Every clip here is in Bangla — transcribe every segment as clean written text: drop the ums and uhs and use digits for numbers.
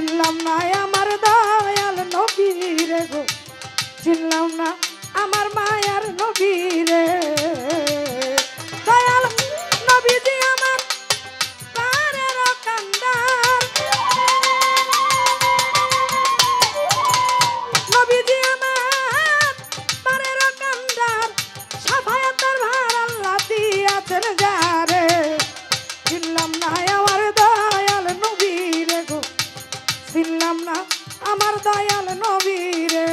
চিনলাম না আমার দয়াল নবী রে গো, চিনলাম না আমার মায়ার নবী রে। দয়াল নবীজি আমার প্রাণের কান্দার, নবীজি আমার প্রাণের কান্দার, সাফায়াতের ভার আল্লাহ দিয়াছেন যারে। চিনলাম না আমার দয়াল নবী রে গো, চিনলাম না আমার দয়াল নবী রে।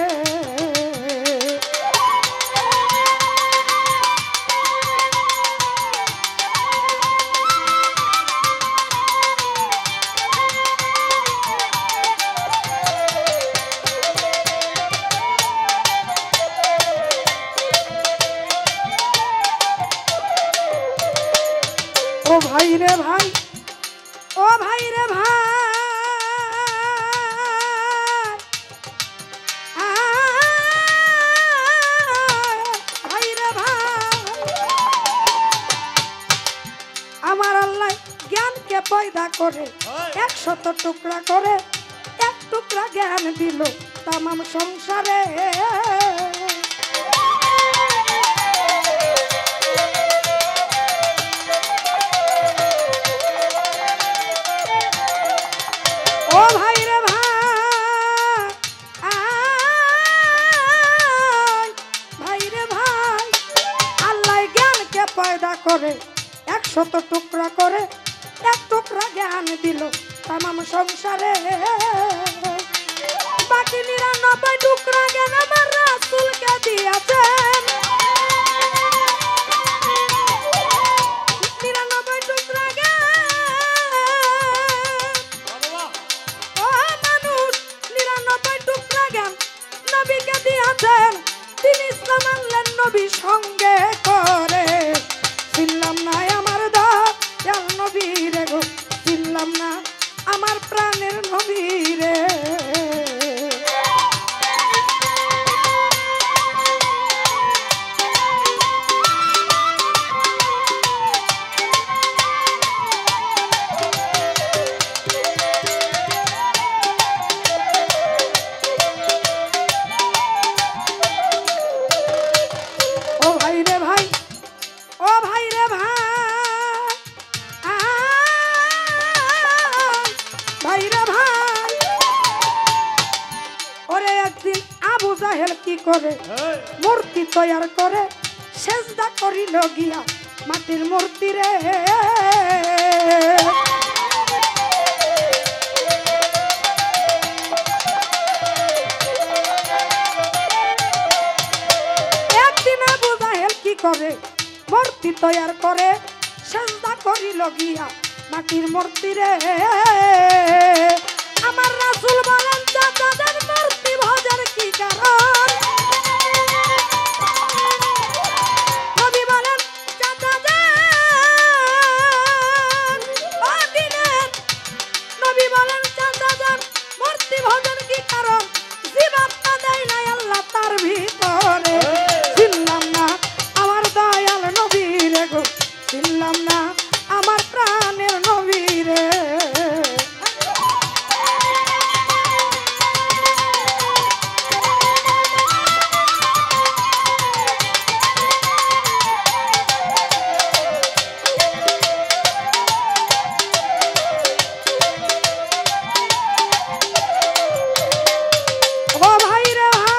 ও ভাই রে ভাই, ও ভাই রে ভাই, ভাই রে ভাই, আমার আল্লাহ জ্ঞানকে পয়দা করে 100 টুকরা করে, এক টুকরা জ্ঞান দিল তামাম সংসারে। ও ভাই রে ভাই, ভাই রে ভাই, আল্লাহ জ্ঞানকে পয়দা করে 100 টুকরা করে, এক টুকরা জ্ঞান দিল তামাম সংসারে। বাকি 99 টুকরা জ্ঞান আমার রাসূলকে দিয়েছেন, 99 টুকরা জ্ঞান ও মানুষ, 99 টুকরা জ্ঞান নবীকে দিয়েছেন। তিনি ইসলাম আনলেন নবী সঙ্গে করে। চিনলাম না আমার দয়াল নবী রে গো, চিনলাম না আমার প্রাণের নবী রে। ও ভাই রে ভাই, ও ভাই রে ভাই, ভাই রে ভাই, ওরে একদিন আবু জাহেল কি করে মূর্তি তৈয়ার করে, সেজদা করিল গিয়া মাটির মূর্তি রে। একদিন আবু জাহেল কি করে মূর্তি তৈয়ার করে, সেজদা করিল গিয়া মাটির মূর্তি রে। আমার রাসূল বলেন চাচাদের মূর্তি ভজার কি কারণ, নবী বলেন চাচাদের ও দিনের, নবী বলেন চাচাদের মূর্তি ভজার কি কারণ, জীবাত্মা দেয় নাই আল্লাহ তার ভিতরে। চিনলাম না আমার দয়াল নবী রে গো, চিনলাম না আমার প্রাণের নবী রে। ও ভাই রে ভাই,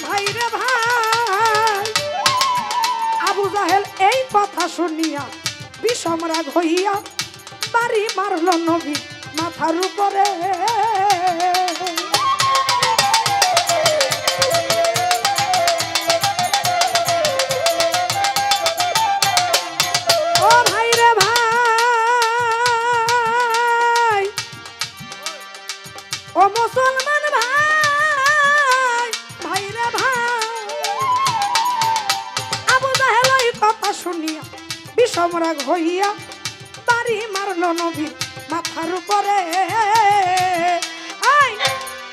ভাই রে ভাই, আবু জাহেল এই কথা শুনিয়া বিষম রাগ হইয়া বাড়ি মারল নবী মাথার উপরে। ও ভাই রে ভাই, ও মুসলমান ভাই, ভাই রে ভাই, আবু জাহেল এই কথা শুনিয়া বিষম রাগ হইয়া বাড়ি মারল নবী মাথার উপরে।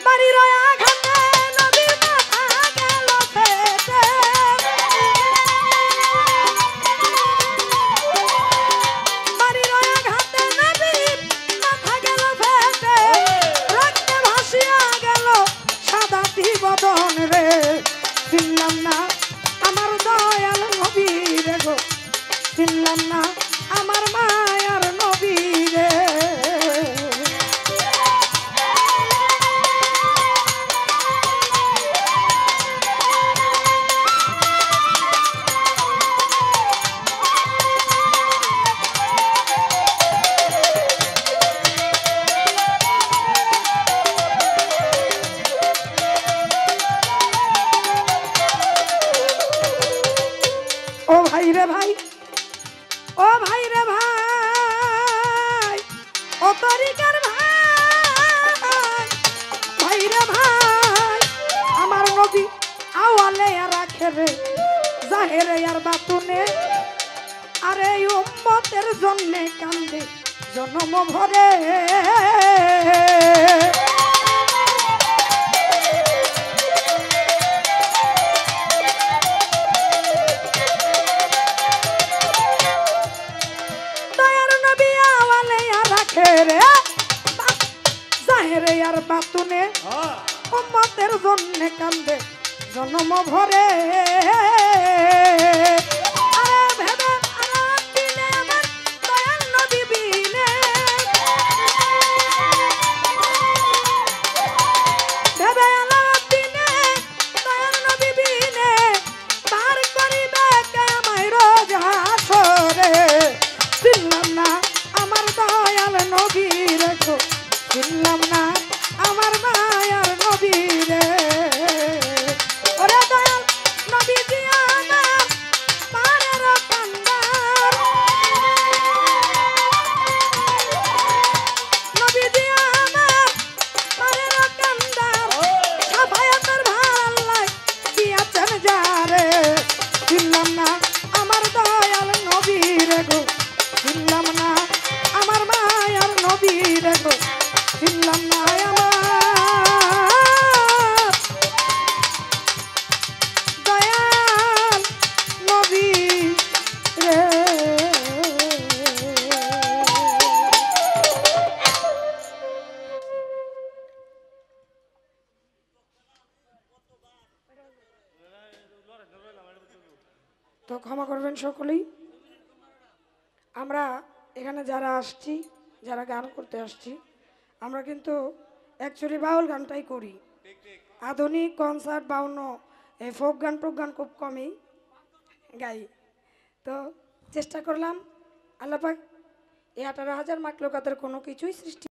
বাড়ির আঘাতে নবীর মাথা গেল ফেটে, চিনলাম না আমার মায়ার নবী রে। ও ভাই রে ভাই, ও ভাই রে ভাই, ও তরিকার ভাই, ভাই রে ভাই, আমার নবী আওয়ালে আর আখেরে জাহেরে আর বাতুনে, আরে উম্মতের জন্যে কান্দে জনম ভরে। জাহেরে আর বাতুনে উম্মতের জন্যে কান্দে জনম ভরে। আরে ভেবে আরাম দিলে আমার দয়াল নবী বিনে, ভেবে আরাম দিলে দয়াল নবী বিনে, পার করিবে কে আমায় রোজ হাসরে। চিনলাম না আমার দয়াল নবী রে গো, চিনলাম না আমার মায়ার নবী রে। ওরে দয়াল নবী জি আমার পারের কান্দার, নবী জি আমার পারের কান্দার, সাফায়াতের ভাল্লাই দিয়াছেন যারে। চিনলাম না আমার দয়াল নবী রে গো, চিনলাম না আমার মায়ার নবী রে গো, চিনলাম না আমার দয়াল নবী রে। তো ক্ষমা করবেন সকলেই। আমরা এখানে যারা আসছি, যারা গান করতে আসছি, আমরা কিন্তু অ্যাকচুয়ালি বাউল গানটাই করি। আধুনিক কনসার্ট বাউন্ন এই ফোক গান টোক গান খুব কমই গাই। তো চেষ্টা করলাম আল্লাহ পাক এই 18,000 মাকলুকাতের কোনো কিছুই সৃষ্টি